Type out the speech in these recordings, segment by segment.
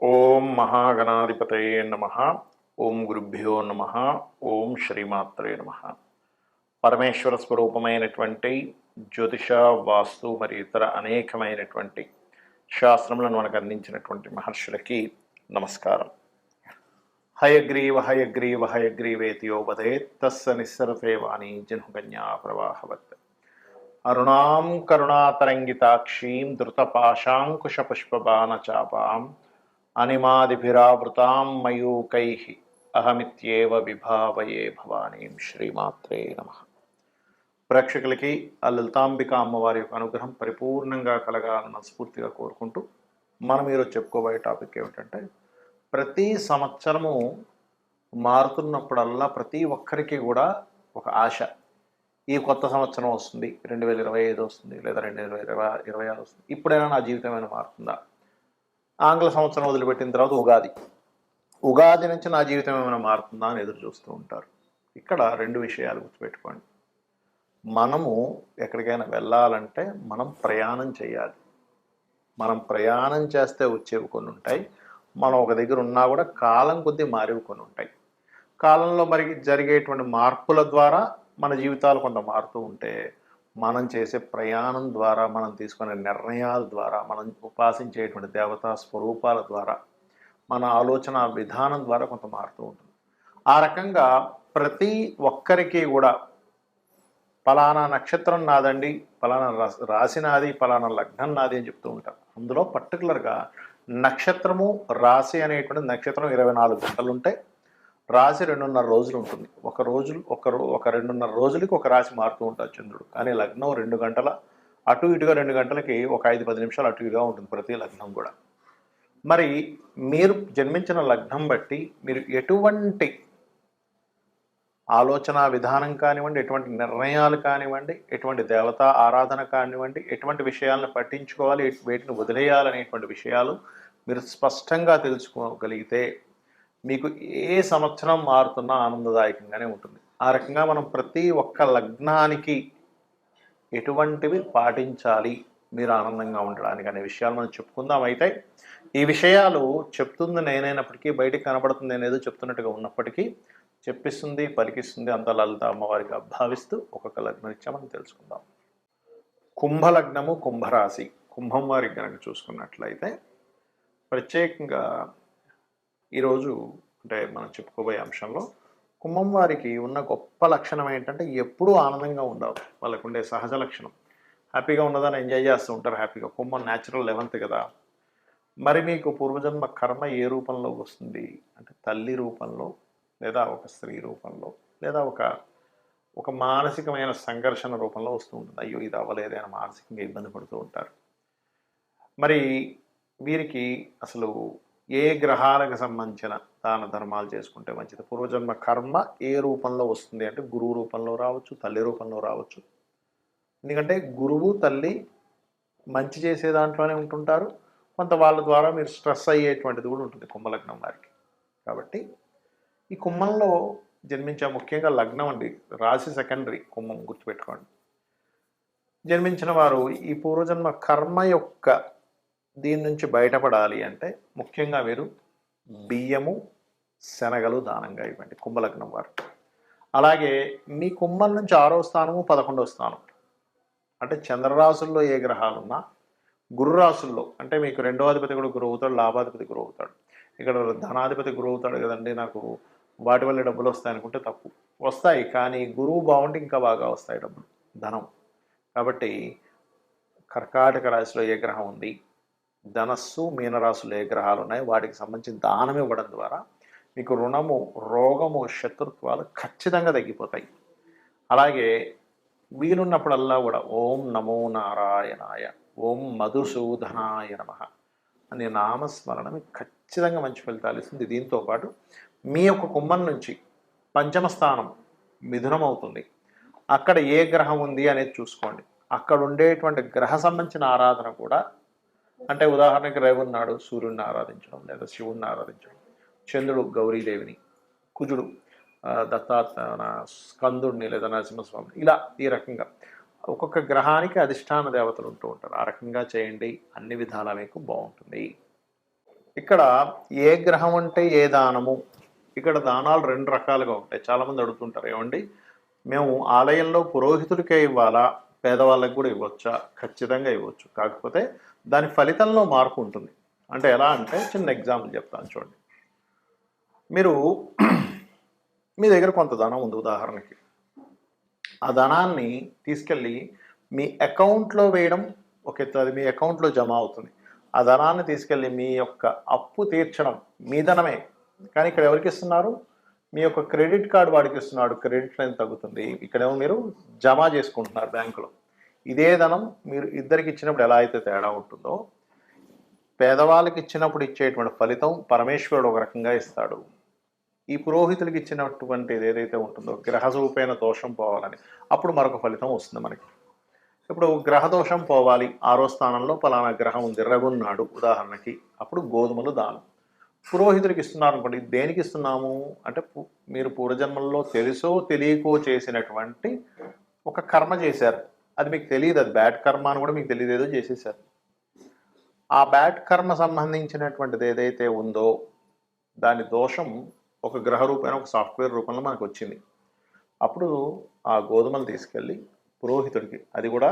ఓం మహాగణాధిపతయే నమ. ఓం గురుభ్యో నమ. ఓం శ్రీమాత్రే నమ. పరమేశ్వర స్వరూపమైనటువంటి జ్యోతిష, వాస్తు మరియు ఇతర అనేకమైనటువంటి శాస్త్రములను మనకు అందించినటువంటి మహర్షులకి నమస్కారం. హయగ్రీవ హయగ్రీవ హయగ్రీవేతియోపదేత్ తస్స నిస్సరతే వాణి జన్మకన్యా ప్రవాహవత్. అరుణాం కరుణాతరంగితాక్షీం ధృతపాశాంకుశపుష్పబాణచాపాం అనిమాదిభిరావృతాం మయూకైః అహమిత్యేవ విభావయే భవానీం. శ్రీమాత్రే నమః. ప్రేక్షకులకి ఆ లలితాంబిక అమ్మవారి యొక్క అనుగ్రహం పరిపూర్ణంగా కలగాలని మనస్ఫూర్తిగా కోరుకుంటూ మనం ఈరోజు చెప్పుకోబోయే టాపిక్ ఏమిటంటే, ప్రతి సంవత్సరము మారుతున్నప్పుడల్లా ప్రతి ఒక్కరికి కూడా ఒక ఆశ. ఈ కొత్త సంవత్సరం వస్తుంది, 2025 వస్తుంది, లేదా 2026 వస్తుంది, ఇప్పుడైనా నా జీవితం ఏమైనా మారుతుందా? ఆంగ్ల సంవత్సరం వదిలిపెట్టిన తర్వాత ఉగాది నుంచి నా జీవితం ఏమైనా మారుతుందా అని ఎదురు చూస్తూ ఉంటారు. ఇక్కడ రెండు విషయాలు గుర్తుపెట్టుకోండి. మనము ఎక్కడికైనా వెళ్ళాలంటే మనం ప్రయాణం చేయాలి. మనం ప్రయాణం చేస్తే వచ్చేవి కొన్ని ఉంటాయి, మనం ఒక దగ్గర ఉన్నా కూడా కాలం కొద్దీ మారేవి కొన్ని ఉంటాయి. కాలంలో మరి జరిగేటువంటి మార్పుల ద్వారా మన జీవితాలు కొంత మారుతూ ఉంటే, మనం చేసే ప్రయాణం ద్వారా, మనం తీసుకునే నిర్ణయాల ద్వారా, మనం ఉపాసించేటువంటి దేవతా స్వరూపాల ద్వారా, మన ఆలోచన విధానం ద్వారా కొంత మారుతూ ఉంటుంది. ఆ రకంగా ప్రతి ఒక్కరికి కూడా పలానా నక్షత్రం నాదండి, పలానా రాశి నాది, పలానా లగ్నం నాది అని చెప్తూ ఉంటారు. అందులో పర్టికులర్గా నక్షత్రము, రాశి అనేటువంటి నక్షత్రం 24 గంటలు ఉంటే, రాశి 2.5 రోజులు ఉంటుంది. ఒక 2.5 రోజులకి ఒక రాశి మారుతూ ఉంటాడు చంద్రుడు. కానీ లగ్నం 2 గంటల అటు ఇటుగా, 2 గంటలకి ఒక 5-10 నిమిషాలు అటు ఇటుగా ఉంటుంది ప్రతి లగ్నం కూడా. మరి మీరు జన్మించిన లగ్నం బట్టి మీరు ఎటువంటి ఆలోచన విధానం కానివ్వండి, ఎటువంటి నిర్ణయాలు కానివ్వండి, ఎటువంటి దేవతా ఆరాధన కానివ్వండి, ఎటువంటి విషయాలను పట్టించుకోవాలి, వేటిని వదిలేయాలనేటువంటి విషయాలు మీరు స్పష్టంగా తెలుసుకోగలిగితే మీకు ఏ సంవత్సరం మారుతున్నా ఆనందదాయకంగానే ఉంటుంది. ఆ రకంగా మనం ప్రతి ఒక్క లగ్నానికి ఎటువంటివి పాటించాలి మీరు ఆనందంగా ఉండడానికి అనే విషయాలు మనం చెప్పుకుందాం. అయితే ఈ విషయాలు చెప్తుంది నేనైనప్పటికీ, బయటికి కనబడుతుంది నేనేదో చెప్తున్నట్టుగా ఉన్నప్పటికీ, చెప్పిస్తుంది పలికిస్తుంది అంత లలిత అమ్మవారిగా భావిస్తూ ఒక్కొక్క లగ్నం ఇచ్చా మనం తెలుసుకుందాం. కుంభలగ్నము, కుంభరాశి. కుంభం వారికి కనుక చూసుకున్నట్లయితే ప్రత్యేకంగా ఈరోజు అంటే మనం చెప్పుకోబోయే అంశంలో కుంభం వారికి ఉన్న గొప్ప లక్షణం ఏంటంటే, ఎప్పుడూ ఆనందంగా ఉండవు. వాళ్ళకు ఉండే సహజ లక్షణం హ్యాపీగా ఉన్నదాన్ని ఎంజాయ్ చేస్తూ ఉంటారు. హ్యాపీగా కుంభం న్యాచురల్ 11th కదా. మరి మీకు పూర్వజన్మ కర్మ ఏ రూపంలో వస్తుంది అంటే, తల్లి రూపంలో, లేదా ఒక స్త్రీ రూపంలో, లేదా ఒక మానసికమైన సంఘర్షణ రూపంలో వస్తూ ఉంటుంది. అయ్యో ఇది అవ్వలేదే అని మానసికంగా ఇబ్బంది పడుతూ ఉంటారు. మరి వీరికి అసలు ఏ గ్రహాలకు సంబంధించిన దాన ధర్మాలు చేసుకుంటే మంచిది? పూర్వజన్మ కర్మ ఏ రూపంలో వస్తుంది అంటే, గురువు రూపంలో రావచ్చు, తల్లి రూపంలో రావచ్చు. ఎందుకంటే గురువు తల్లి మంచి చేసే దాంట్లోనే ఉంటుంటారు. కొంత వాళ్ళ ద్వారా మీరు స్ట్రెస్ అయ్యేటువంటిది కూడా ఉంటుంది కుంభలగ్నం వారికి. కాబట్టి ఈ కుంభంలో జన్మించే ముఖ్యంగా లగ్నం అండి, రాశి సెకండరీ, కుంభం గుర్తుపెట్టుకోండి. జన్మించిన వారు ఈ పూర్వజన్మ కర్మ యొక్క దీని నుంచి బయటపడాలి అంటే ముఖ్యంగా మీరు బియ్యము, శనగలు దానంగా ఇవ్వండి కుంభలగ్నం వారు. అలాగే మీ కుంభం నుంచి 6వ స్థానము, 11వ స్థానం అంటే చంద్రరాశుల్లో ఏ గ్రహాలున్నా, గురు రాశుల్లో అంటే మీకు 2వ అధిపతి కూడా గురువు అవుతాడు, లాభాధిపతి గురువు అవుతాడు. ఇక్కడ ధనాధిపతి గురువు అవుతాడు కదండి, నాకు వాటి వల్ల డబ్బులు వస్తాయి అనుకుంటే తప్పు. వస్తాయి, కానీ గురువు బాగుంటే ఇంకా బాగా వస్తాయి డబ్బులు, ధనం. కాబట్టి కర్కాటక రాశిలో ఏ గ్రహం ఉంది, ధనస్సు, మీనరాశులు ఏ గ్రహాలు ఉన్నాయి, వాటికి సంబంధించి దానం ఇవ్వడం ద్వారా మీకు రుణము, రోగము, శత్రుత్వాలు ఖచ్చితంగా తగ్గిపోతాయి. అలాగే వీలున్నప్పుడల్లా కూడా ఓం నమో నారాయణాయ, ఓం మధుసూదనాయ నమః అనే నామస్మరణ మీకు ఖచ్చితంగా మంచి ఫలితాలు ఇస్తుంది. దీంతోపాటు మీ యొక్క కుంభం నుంచి 5వ స్థానం మిథునం అవుతుంది. అక్కడ ఏ గ్రహం ఉంది అనేది చూసుకోండి. అక్కడ ఉండేటువంటి గ్రహ సంబంధించిన ఆరాధన కూడా, అంటే ఉదాహరణకి రవి ఉన్నాడు, సూర్యుడిని ఆరాధించడం, లేదా శివుడిని ఆరాధించడం, చంద్రుడు గౌరీదేవిని, కుజుడు స్కందుడిని లేదా నరసింహస్వామిని, ఇలా ఈ రకంగా ఒక్కొక్క గ్రహానికి అధిష్టాన దేవతలు ఉంటూ ఉంటారు. ఆ రకంగా చేయండి, అన్ని విధాలా మీకు బాగుంటుంది. ఇక్కడ ఏ గ్రహం అంటే ఏ దానము, ఇక్కడ దానాలు 2 రకాలుగా ఉంటాయి. చాలామంది అడుగుతుంటారు, ఏమండి మేము ఆలయంలో పురోహితుడికే ఇవ్వాలా, పేదవాళ్ళకి కూడా ఇవ్వచ్చా? ఖచ్చితంగా ఇవ్వచ్చు. కాకపోతే దాని ఫలితంలో మార్పు ఉంటుంది. అంటే ఎలా అంటే చిన్న ఎగ్జాంపుల్ చెప్తాను చూడండి. మీరు మీ దగ్గర కొంత ధనం ఉంది ఉదాహరణకి. ఆ ధనాన్ని తీసుకెళ్ళి మీ అకౌంట్లో వేయడం ఒక ఎత్తు, అది మీ అకౌంట్లో జమ అవుతుంది. ఆ ధనాన్ని తీసుకెళ్ళి మీ యొక్క అప్పు తీర్చడం మీ ధనమే, కానీ ఇక్కడ ఎవరికి ఇస్తున్నారు? మీ యొక్క క్రెడిట్ కార్డు వాడికి ఇస్తున్నాడు. క్రెడిట్ లైన్ తగ్గుతుంది. ఇక్కడేమో మీరు జమ చేసుకుంటున్నారు బ్యాంకులో. ఇదే ధనం మీరు ఇద్దరికి ఇచ్చినప్పుడు ఎలా అయితే తేడా ఉంటుందో, పేదవాళ్ళకి ఇచ్చినప్పుడు ఇచ్చేటువంటి ఫలితం పరమేశ్వరుడు ఒక రకంగా ఇస్తాడు. ఈ పురోహితులకి ఇచ్చినటువంటిది ఏదైతే ఉంటుందో గ్రహరూపేణ దోషం పోవాలని, అప్పుడు మరొక ఫలితం వస్తుంది మనకి. ఇప్పుడు గ్రహదోషం పోవాలి, 6వ స్థానంలో పలానా గ్రహం ఉంది, రగున్నాడు ఉదాహరణకి, అప్పుడు గోధుమలు దానం. పురోహితుడికి ఇస్తున్నారు అనుకోండి, దేనికి ఇస్తున్నాము అంటే మీరు పూర్వజన్మల్లో తెలుసో తెలియకో చేసినటువంటి ఒక కర్మ చేశారు. అది మీకు తెలియదు, అది బ్యాడ్ కర్మ అని కూడా మీకు తెలియదు, ఏదో చేసేసారు. ఆ బ్యాడ్ కర్మ సంబంధించినటువంటిది ఏదైతే ఉందో దాని దోషం ఒక గ్రహ రూపంలో, ఒక సాఫ్ట్వేర్ రూపంలో మనకు వచ్చింది. అప్పుడు ఆ గోధుమలు తీసుకెళ్ళి పురోహితుడికి, అది కూడా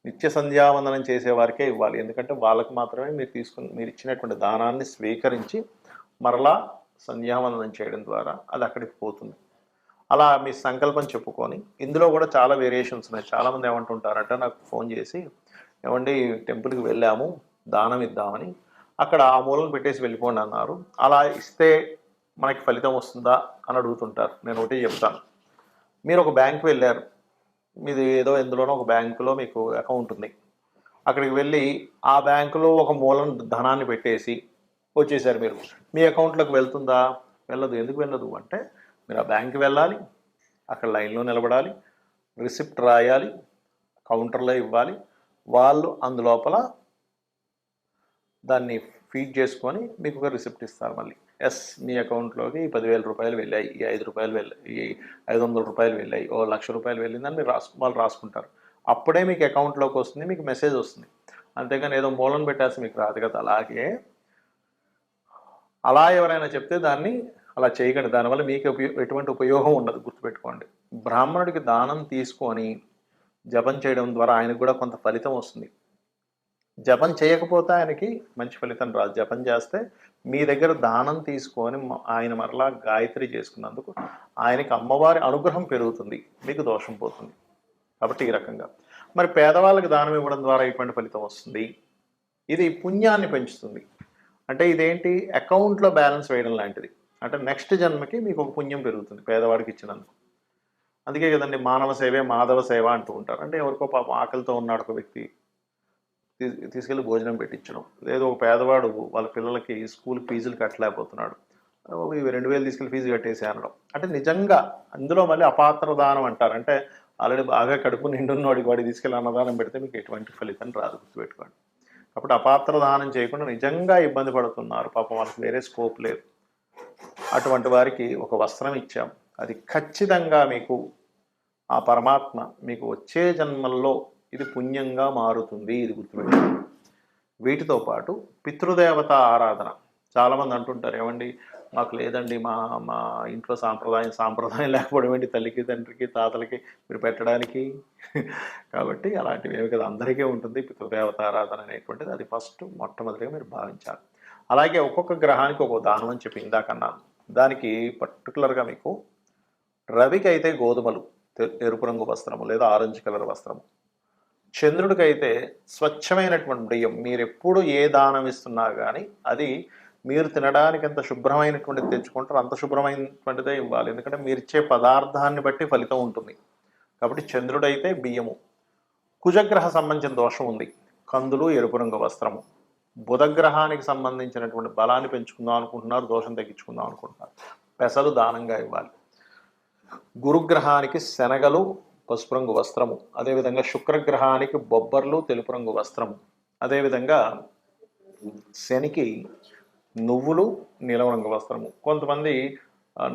నిత్య సంధ్యావందనం చేసేవారికే ఇవ్వాలి. ఎందుకంటే వాళ్ళకి మాత్రమే మీరు ఇచ్చినటువంటి దానాన్ని స్వీకరించి మరలా సంధ్యావందనం చేయడం ద్వారా అది అక్కడికి పోతుంది. అలా మీ సంకల్పం చెప్పుకొని, ఇందులో కూడా చాలా వేరియేషన్స్ ఉన్నాయి. చాలామంది ఏమంటుంటారంటే నాకు ఫోన్ చేసి, ఏమండి టెంపుల్కి వెళ్ళాము దానం ఇద్దామని, అక్కడ ఆ మూలను పెట్టేసి వెళ్ళిపోండి అన్నారు, అలా ఇస్తే మనకి ఫలితం వస్తుందా అని అడుగుతుంటారు. నేను ఒకటి చెప్తాను. మీరు ఒక బ్యాంకు వెళ్ళారు, మీది ఏదో ఎందులోనో ఒక బ్యాంకులో మీకు అకౌంట్ ఉంది. అక్కడికి వెళ్ళి ఆ బ్యాంకులో ఒక మూలం ధనాన్ని పెట్టేసి వచ్చేసారు. మీరు మీ అకౌంట్లోకి వెళ్తుందా? వెళ్ళదు. ఎందుకు వెళ్ళదు అంటే, మీరు ఆ బ్యాంక్కి వెళ్ళాలి, అక్కడ లైన్లో నిలబడాలి, రిసిప్ట్ రాయాలి, కౌంటర్లో ఇవ్వాలి, వాళ్ళు అందులోపల దాన్ని ఫీడ్ చేసుకొని మీకు ఒక రిసిప్ట్ ఇస్తారు. మళ్ళీ ఎస్ మీ అకౌంట్లోకి 10,000 రూపాయలు వెళ్ళాయి, ఈ 5 రూపాయలు వెళ్ళాయి, ఈ 500 రూపాయలు వెళ్ళాయి, ఓ 1,00,000 రూపాయలు వెళ్ళిందని మీరు వాళ్ళు రాసుకుంటారు. అప్పుడే మీకు అకౌంట్లోకి వస్తుంది, మీకు మెసేజ్ వస్తుంది. అంతేగాని ఏదో మూలం పెట్టాల్సి మీకు రాదు కదా. అలాగే అలా ఎవరైనా చెప్తే దాన్ని అలా చేయకండి. దానివల్ల మీకు ఎటువంటి ఉపయోగం ఉండదు, గుర్తుపెట్టుకోండి. బ్రాహ్మణుడికి దానం తీసుకొని జపం చేయడం ద్వారా ఆయనకు కూడా కొంత ఫలితం వస్తుంది. జపం చేయకపోతే ఆయనకి మంచి ఫలితం రాదు. జపం చేస్తే మీ దగ్గర దానం తీసుకొని ఆయన మరలా గాయత్రి చేసుకున్నందుకు ఆయనకి అమ్మవారి అనుగ్రహం పెరుగుతుంది, మీకు దోషం పోతుంది. కాబట్టి ఈ రకంగా మరి పేదవాళ్ళకి దానం ఇవ్వడం ద్వారా ఎటువంటి ఫలితం వస్తుంది? ఇది పుణ్యాన్ని పెంచుతుంది. అంటే ఇదేంటి, అకౌంట్లో బ్యాలెన్స్ వేయడం లాంటిది. అంటే నెక్స్ట్ జన్మకి మీకు ఒక పుణ్యం పెరుగుతుంది పేదవాడికి ఇచ్చినందుకు. అందుకే కదండి మానవ సేవే మాధవ సేవ అంటూ ఉంటారు. అంటే ఎవరికో పాపం ఆకలితో ఉన్నాడు ఒక వ్యక్తి, తీసుకెళ్ళి భోజనం పెట్టించడం. లేదు ఒక పేదవాడు వాళ్ళ పిల్లలకి స్కూల్ ఫీజులు కట్టలేకపోతున్నాడు, ఇవి 2,000 తీసుకెళ్ళి ఫీజు కట్టేసి అనడం. అంటే నిజంగా అందులో మళ్ళీ అపాత్ర దానం అంటారు. అంటే ఆల్రెడీ బాగా కడుపు నిండున్నవాడికి వాడికి తీసుకెళ్ళి అన్నదానం పెడితే మీకు ఎటువంటి ఫలితం రాదు, గుర్తుపెట్టుకోండి. కాబట్టి అపాత్ర దానం చేయకుండా నిజంగా ఇబ్బంది పడుతున్నారు, పాపం వాళ్ళకి వేరే స్కోప్ లేదు, అటువంటి వారికి ఒక వస్త్రం ఇచ్చాం. అది ఖచ్చితంగా మీకు ఆ పరమాత్మ మీకు వచ్చే జన్మల్లో ఇది పుణ్యంగా మారుతుంది, ఇది గుర్తుపెట్టుకోండి. వీటితో పాటు పితృదేవత ఆరాధన. చాలామంది అంటుంటారు, ఏమండి మాకు లేదండి, మా మా ఇంట్లో సాంప్రదాయం లేకపోవడం ఏంటి, తల్లికి తండ్రికి తాతలకి మీరు పెట్టడానికి. కాబట్టి అలాంటివి ఏమి కదా, అందరికీ ఉంటుంది పితృదేవత ఆరాధన అనేటువంటిది. అది మొట్టమొదటిగా మీరు భావించాలి. అలాగే ఒక్కొక్క గ్రహానికి ఒక్కొక్క దానం అని చెప్పి ఇందాకన్నాను. దానికి పర్టికులర్గా మీకు రవికి అయితే గోధుమలు, ఎరుపు రంగు వస్త్రము లేదా ఆరెంజ్ కలర్ వస్త్రము. చంద్రుడికైతే స్వచ్ఛమైనటువంటి బియ్యం. మీరు ఎప్పుడు ఏ దానం ఇస్తున్నా కానీ అది మీరు తినడానికి ఎంత శుభ్రమైనటువంటిది తెచ్చుకుంటారో అంత శుభ్రమైనటువంటిదే ఇవ్వాలి. ఎందుకంటే మీరు ఇచ్చే పదార్థాన్ని బట్టి ఫలితం ఉంటుంది. కాబట్టి చంద్రుడైతే బియ్యము. కుజగ్రహ సంబంధించిన దోషం ఉంది, కందులు, ఎరుపు రంగు వస్త్రము. బుధగ్రహానికి సంబంధించినటువంటి బలాన్ని పెంచుకుందాం అనుకుంటున్నారు, దోషం తగ్గించుకుందాం అనుకుంటున్నారు, పెసలు దానంగా ఇవ్వాలి. గురుగ్రహానికి శనగలు, పసుపు రంగు వస్త్రము. అదేవిధంగా శుక్రగ్రహానికి బొబ్బర్లు, తెలుపు రంగు వస్త్రము. అదేవిధంగా శనికి నువ్వులు, నీలం రంగు వస్త్రము. కొంతమంది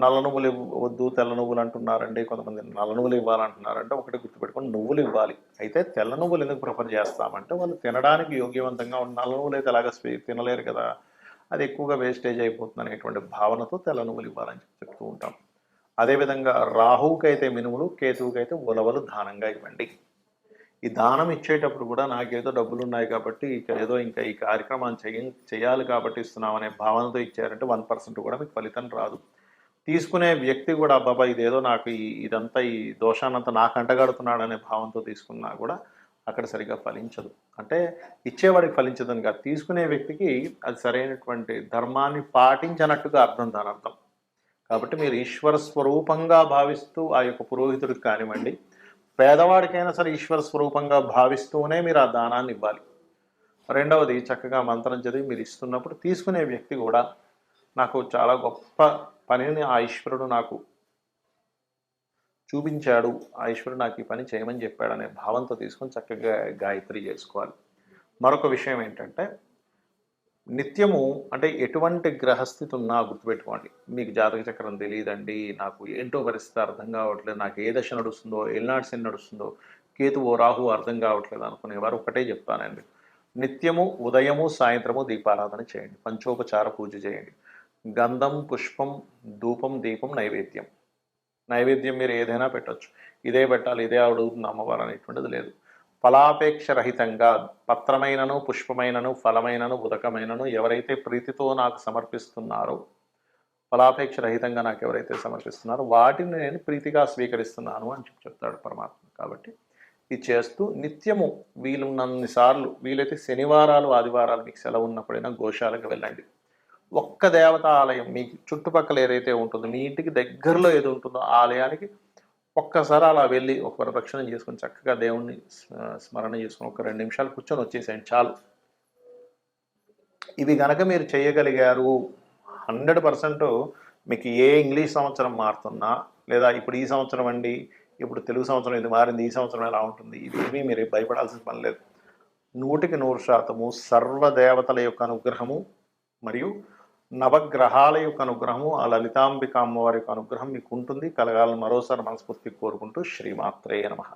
నల్ల నువ్వులు వద్దు తెల్ల నువ్వులు అంటున్నారండి, కొంతమంది నల్ల నువ్వులు ఇవ్వాలంటున్నారంటే ఒకటి గుర్తుపెట్టుకొని, నువ్వులు ఇవ్వాలి. అయితే తెల్ల నువ్వులు ఎందుకు ప్రిఫర్ చేస్తామంటే వాళ్ళు తినడానికి యోగ్యవంతంగా ఉన్న, నల్ల నువ్వులు అయితే అలాగే తినలేరు కదా. అది ఎక్కువగా వేస్టేజ్ అయిపోతుంది అనేటువంటి భావనతో తెల్ల నువ్వులు ఇవ్వాలని చెప్తూ ఉంటాం. అదేవిధంగా రాహువుకైతే మినుములు, కేతువుకైతే ఉలవలు దానంగా ఇవ్వండి. ఈ దానం ఇచ్చేటప్పుడు కూడా నాకేదో డబ్బులున్నాయి కాబట్టి ఏదో ఇంకా ఈ కార్యక్రమాన్ని చేయాలి కాబట్టి ఇస్తున్నామనే భావనతో ఇచ్చారంటే 1% కూడా మీకు ఫలితం రాదు. తీసుకునే వ్యక్తి కూడా అబ్బాబా ఇదేదో నాకు ఇదంతా ఈ దోషాన్నంతా నాకు అంటగడుతున్నాడనే భావంతో తీసుకున్నా కూడా అక్కడ సరిగా ఫలించదు. అంటే ఇచ్చేవాడికి ఫలించదని కాదు, తీసుకునే వ్యక్తికి అది సరైనటువంటి ధర్మాన్ని పాటించనట్టుగా అర్థం దాని అర్థం. కాబట్టి మీరు ఈశ్వర స్వరూపంగా భావిస్తూ ఆ యొక్క పురోహితుడికి కానివ్వండి, పేదవాడికైనా సరే ఈశ్వర స్వరూపంగా భావిస్తూనే మీరు ఆ దానాన్ని ఇవ్వాలి. రెండవది, చక్కగా మంత్రం చదివి మీరు ఇస్తున్నప్పుడు తీసుకునే వ్యక్తి కూడా నాకు చాలా గొప్ప పనిని ఆ ఈశ్వరుడు నాకు చూపించాడు, ఆ ఈశ్వరుడు నాకు ఈ పని చేయమని చెప్పాడు అనే భావంతో తీసుకొని చక్కగా గాయత్రి చేసుకోవాలి. మరొక విషయం ఏంటంటే, నిత్యము అంటే ఎటువంటి గ్రహస్థితి ఉన్నా గుర్తుపెట్టుకోండి. మీకు జాతక చక్రం తెలియదండి, నాకు ఏంటో పరిస్థితి అర్థం కావట్లేదు, నాకు ఏ దశ నడుస్తుందో, ఏళ్ళనాడు శని నడుస్తుందో, కేతువో రాహు అర్థం కావట్లేదు అనుకునేవారు ఒకటే చెప్తానండి. నిత్యము ఉదయము సాయంత్రము దీపారాధన చేయండి, పంచోపచార పూజ చేయండి. గంధం, పుష్పం, ధూపం, దీపం, నైవేద్యం. నైవేద్యం మీరు ఏదైనా పెట్టచ్చు, ఇదే పెట్టాలి, ఇదే అడుగుతుంది అమ్మవారు అనేటువంటిది లేదు. ఫలాపేక్ష రహితంగా పత్రమైనను, పుష్పమైనను, ఫలమైనను, ఉదకమైనను ఎవరైతే ప్రీతితో నాకు సమర్పిస్తున్నారో, ఫలాపేక్ష రహితంగా నాకు ఎవరైతే సమర్పిస్తున్నారో వాటిని నేను ప్రీతిగా స్వీకరిస్తున్నాను అని చెప్తాడు పరమాత్మ. కాబట్టి ఇది చేస్తూ నిత్యము వీలున్నన్ని సార్లు, వీలైతే శనివారాలు ఆదివారాలు మీకు సెలవు ఉన్నప్పుడైనా గోశాలకు వెళ్ళండి. ఒక్క దేవతా ఆలయం మీకు చుట్టుపక్కల ఏదైతే ఉంటుందో, మీ ఇంటికి దగ్గరలో ఏది ఉంటుందో ఆలయానికి ఒక్కసారి అలా వెళ్ళి ఒక ప్రదక్షిణం చేసుకొని చక్కగా దేవుణ్ణి స్మరణ చేసుకొని ఒక 2 నిమిషాలు కూర్చొని వచ్చేసేయండి చాలు. ఇవి గనక మీరు చేయగలిగారు 100% మీకు ఏ ఇంగ్లీష్ సంవత్సరం మారుతున్నా, లేదా ఇప్పుడు ఈ సంవత్సరం అండి, ఇప్పుడు తెలుగు సంవత్సరం ఇది మారింది, ఈ సంవత్సరం ఎలా ఉంటుంది, ఇవేమీ మీరు భయపడాల్సిన పని లేదు. 100% సర్వదేవతల యొక్క అనుగ్రహము మరియు నవగ్రహాల యొక్క అనుగ్రహము, ఆ లలితాంబిక అమ్మవారి యొక్క అనుగ్రహం మీకు ఉంటుంది, కలగాలని మరోసారి మనస్ఫూర్తి కోరుకుంటూ శ్రీమాత్రే నమః.